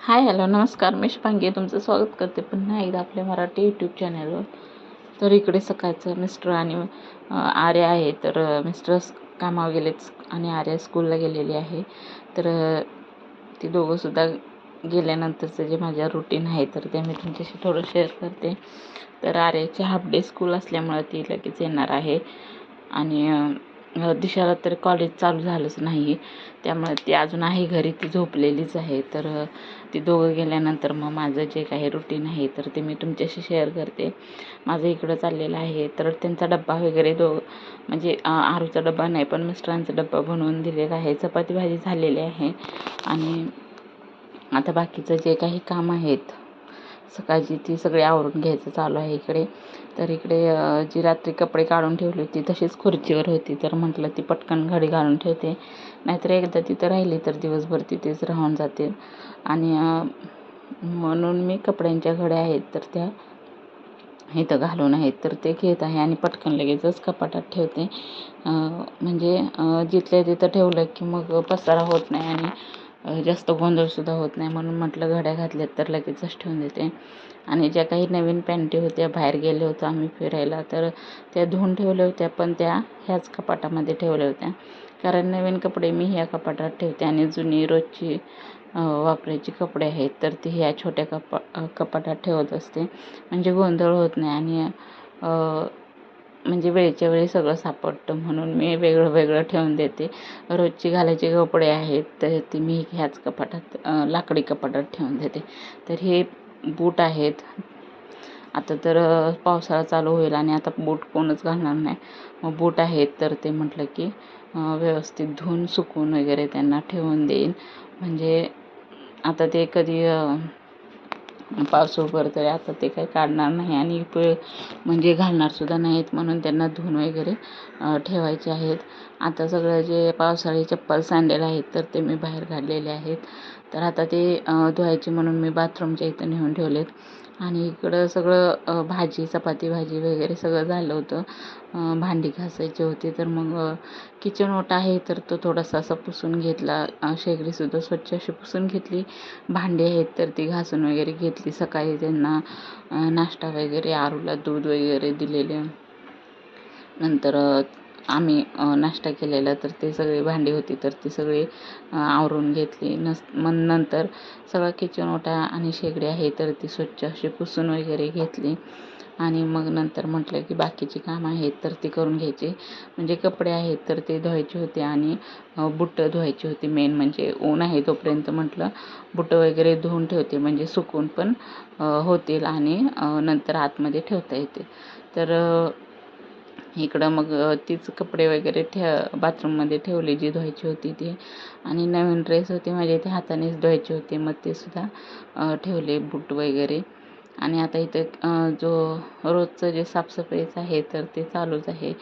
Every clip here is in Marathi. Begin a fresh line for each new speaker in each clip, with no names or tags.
हाय हॅलो नमस्कार. मी शुभांगी तुमचं स्वागत करते पुन्हा एकदा आपल्या मराठी यूट्यूब चॅनलवर. तर इकडे सकाळचं मिस्टर आणि आर्या आहे. तर मिस्टर कामावर गेलेत आणि आर्या स्कूलला गेलेली आहे. तर ती दोघंसुद्धा गेल्यानंतरचं जे माझ्या रुटीन आहे तर ते मी तुमच्याशी थोडं शेअर करते. तर आर्याची हाफ डे स्कूल असल्यामुळं ती लगेच येणार आहे आणि दिशाला तर कॉलेज चालू झालंच नाही, त्यामुळे ती अजून आहे घरी, ती झोपलेलीच आहे. तर ती दोघं गेल्यानंतर मग माझं जे काही रुटीन आहे तर ते मी तुमच्याशी शेअर करते. माझं इकडं चाललेलं आहे. तर त्यांचा डब्बा वगैरे म्हणजे आरूचा डब्बा नाही पण मिस्टरांचा डब्बा बनवून दिलेला आहे. चपाती भाजी झालेली आहे आणि आता बाकीचं जे काही काम आहेत सकाळची ती सगळी आवरून घ्यायचं चालू आहे इकडे. तर इकडे जी रात्री कपडे काढून ठेवली होती तशीच खुर्चीवर होती, तर म्हटलं ती पटकन घडी घालून ठेवते, नाहीतर एकदा तिथं राहिली तर दिवसभर तिथेच राहून जाते. आणि म्हणून मी कपड्यांच्या घड्या आहेत तर त्या इथं घालून आहेत तर ते घेत आहे आणि पटकन लगेचच कपाटात ठेवते. म्हणजे जिथल्या तिथं ठेवलं की मग पसारा होत नाही आणि जास्त गोंधळसुद्धा होत नाही, म्हणून म्हटलं घड्या घातल्यात तर लगेचच ठेवून देते. आणि ज्या काही नवीन पॅन्टी होत्या, बाहेर गेले होतो आम्ही फिरायला, तर त्या धुवून ठेवल्या होत्या पण त्या ह्याच कपाटामध्ये ठेवल्या होत्या, कारण नवीन कपडे मी ह्या कपाटात ठेवते आणि जुनी रोजची वापरायची कपडे आहेत तर ती ह्या छोट्या कपाटात ठेवत असते, म्हणजे गोंधळ होत नाही आणि म्हणजे वेळच्या वेळी सगळं सापडतं, म्हणून मी वेगळं वेगळं ठेवून देते. रोजची घालायचे कपडे आहेत तर ती मी ह्याच कपाटात लाकडी कपाटात ठेवून देते. तर हे बूट आहेत. आता तर पावसाळा चालू होईल आणि आता बूट कोणच घालणार नाही, मग बूट आहेत तर ते म्हटलं की व्यवस्थित धुवून सुकवून वगैरे त्यांना ठेवून देईन. म्हणजे आता ते कधी पाऊस उघडतोय आता ते काही काढणार नाही आणि म्हणजे घालणारसुद्धा नाहीत, म्हणून त्यांना धुवून वगैरे ठेवायचे आहेत. आता सगळं जे पावसाळी चप्पल सँडल आहेत तर ते मी बाहेर काढलेले आहेत. तर आता ते धुवायचे म्हणून मी बाथरूमच्या इथं नेऊन ठेवलेत. आणि इकडं सगळं भाजी चपाती भाजी वगैरे सगळं झालं होतं. भांडी घासायची होती तर मग किचन ओटा आहे तर तो थोडासा असा पुसून घेतला. शेगडीसुद्धा स्वच्छ अशी पुसून घेतली. भांडी आहेत तर ती घासून वगैरे घेतली. सकाळी त्यांना नाश्ता वगैरे आरूला दूध वगैरे दिलेले, नंतर आम्ही नाश्ता केलेला तर ते सगळी भांडी होती तर ती सगळी आवरून घेतली. मग नंतर सगळं किचन ओटा आणि शेगडी आहे तर ती स्वच्छ अशी पुसून वगैरे घेतली. आणि मग नंतर म्हटलं की बाकीची कामं आहेत तर ती करून घ्यायची. म्हणजे कपडे आहेत तर ते धुवायचे होते आणि बुटं धुवायची होती. मेन म्हणजे ऊन आहे तोपर्यंत म्हटलं बुटं वगैरे धुवून ठेवते, म्हणजे सुकून पण होतील आणि नंतर आतमध्ये ठेवता येते. तर इकडं मग तीच कपडे वगैरे बाथरूममध्ये ठेवली जी धुवायची होती ती, आणि नवीन ड्रेस होते माझे ते हातानेच धुवायचे होते, मग ते सुद्धा ठेवले बूट वगैरे. आणि आता इथं जो रोजचं जे साफसफाईचं आहे तर ते चालूच आहे.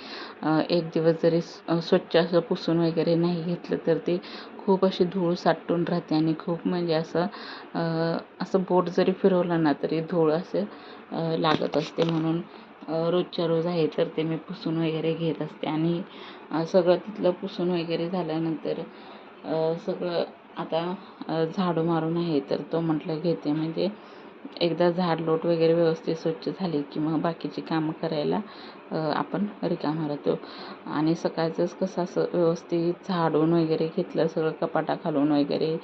एक दिवस जरी स्वच्छ असं पुसून वगैरे नाही घेतलं तर ते खूप अशी धूळ साठून राहते आणि खूप म्हणजे असं बोट जरी फिरवलं ना तरी धूळ असं लागत असते, म्हणून रोजच्या रोज आहे तर ते मी पुसून वगैरे घेत असते. आणि सगळं तिथलं पुसून वगैरे झाल्यानंतर सगळं आता झाडू मारून आहे तर तो म्हटलं घेते, म्हणजे एकदा झाडलोट वगैरे व्यवस्थित स्वच्छ झाली की मग बाकीची कामं करायला आपण रिकामा राहतो. आणि सकाळचंच कसं असं व्यवस्थित झाडून वगैरे घेतलं, सगळं कपाटा खालून वगैरे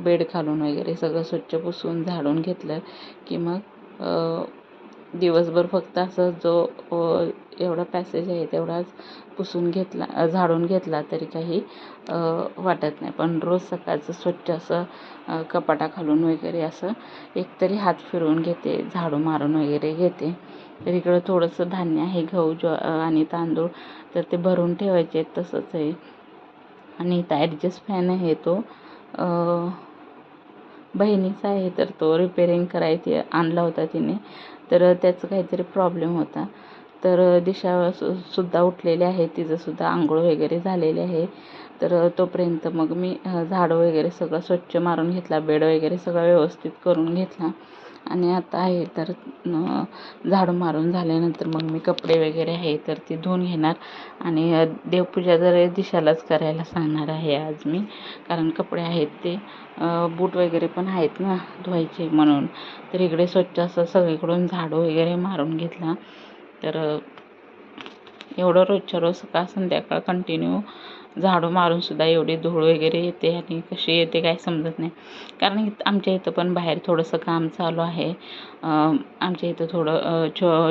बेड खालून वगैरे सगळं स्वच्छ पुसून झाडून घेतलं की मग दिवसभर फक्त असं जो एवढा पॅसेज आहे तेवढाच पुसून घेतला झाडून घेतला तरी काही वाटत नाही. पण रोज सकाळचं स्वच्छ असं कपाटा खालून वगैरे असं एकतरी हात फिरवून घेते, झाडू मारून वगैरे घेते. तर इकडं थोडंसं धान्य आहे, गहू आणि तांदूळ तर ते भरून ठेवायचे आहेत तसंच आहे. आणि इथं ॲडजस्ट फॅन आहे तो बहिणीचा आहे तर तो रिपेरिंग करायची आणला होता तिने, तर त्याचं काहीतरी प्रॉब्लेम होता. तर दिशा सुद्धा उठलेली आहे, तिचंसुद्धा आंघोळ वगैरे झालेली आहे. तर तोपर्यंत मग मी झाडं वगैरे सगळं स्वच्छ मारून घेतला, बेड वगैरे सगळं व्यवस्थित करून घेतला. आणि आता आहे तर झाडू मारून झाल्यानंतर मग मी कपडे वगैरे आहे तर ते धुवून घेणार आणि देवपूजा जर दिशालाच करायला सांगणार आहे आज मी, कारण कपडे आहेत ते बूट वगैरे पण आहेत ना धुवायचे म्हणून. तर इकडे स्वच्छ असं सगळीकडून झाडू वगैरे मारून घेतला. तर एवढं रोजच्या रोज सकाळ संध्याकाळ कंटिन्यू झाडू मारून सुद्धा एवढी धूळ वगैरे येते आणि कशी येते काय समजत नाही. कारण आमच्या इथं पण बाहेर थोडंसं काम चालू आहे. आमच्या इथं थोडं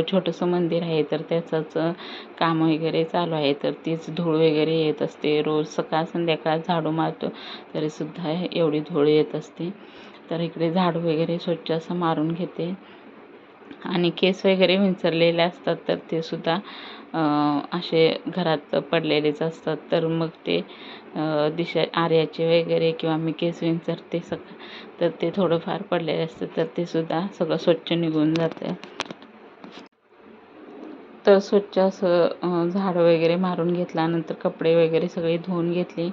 छोटंसं मंदिर आहे तर त्याचंच काम वगैरे चालू आहे. तर तीच धूळ वगैरे येत असते. रोज सकाळ संध्याकाळ झाडू मारतो तरीसुद्धा एवढी धूळ येत असते. तर इकडे झाडू वगैरे स्वच्छ असं मारून घेते आणि केस वगैरे विंचरलेले असतात तर ते सुद्धा असे घरात पडलेलेच असतात. तर मग ते आर्याचे वगैरे किंवा मी केस विंचरते तर ते थोडंफार पडलेले असतं तर ते सुद्धा सगळं स्वच्छ निघून जातं. तर स्वच्छ असं झाडं वगैरे मारून घेतल्यानंतर कपडे वगैरे सगळे धुवून घेतले.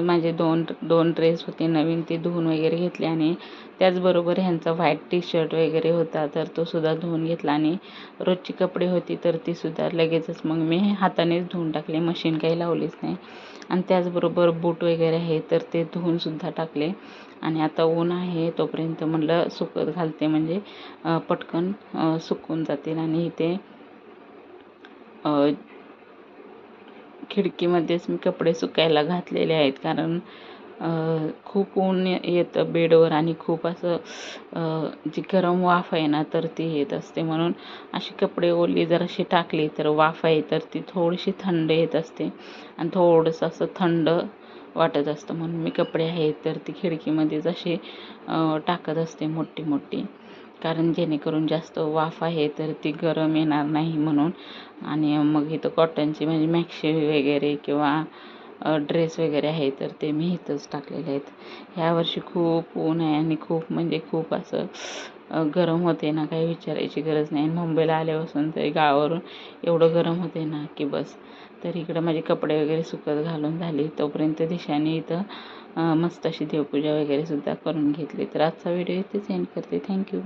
माझे दोन ड्रेस होते नवीन, ते धुवून वगैरे घेतले आणि त्याचबरोबर ह्यांचा व्हाईट टी शर्ट वगैरे होता तर तो सुद्धा धुवून घेतला आणि रोजची कपडे होती तर ती सुद्धा लगेचच मग मी हातानेच धुवून टाकले, मशीन काही लावलीच नाही. आणि त्याचबरोबर बूट वगैरे आहे तर ते धुवून सुद्धा टाकले. आणि आता ऊन आहे तोपर्यंत म्हटलं सुकत घालते म्हणजे पटकन सुकून जातील. आणि इथे खिडकीमध्येच मी कपडे सुकायला घातलेले आहेत, कारण खूप ऊन येतं बेडवर आणि खूप असं जी गरम वाफ आहे ना तर ती येत असते. म्हणून अशी कपडे ओली जर अशी टाकली तर वाफ आहे तर ती थोडीशी थंड येत असते आणि थोडंसं असं थंड वाटत असतं. म्हणून मी कपडे आहेत तर ती खिडकीमध्येच अशी टाकत असते मोठी, कारण जेणेकरून जास्त वाफ आहे तर ती गरम येणार नाही म्हणून. आणि मग इथं कॉटनची म्हणजे मॅक्सी वगैरे किंवा ड्रेस वगैरे आहे तर ते मी इथंच टाकलेले आहेत. ह्यावर्षी खूप ऊन आहे आणि खूप म्हणजे खूप असं गरम होते ना, काही विचारायची गरज नाही. मुंबईला आल्यापासून तरी गावावरून एवढं गरम होते ना की बस. तर इकडं माझे कपडे वगैरे सुकत घालून झाले तोपर्यंत दिशाने इथं मस्त अशी देवपूजा वगैरे सुद्धा करून घेतली. तर आजचा व्हिडिओ इथेच एंड करते. थँक्यू.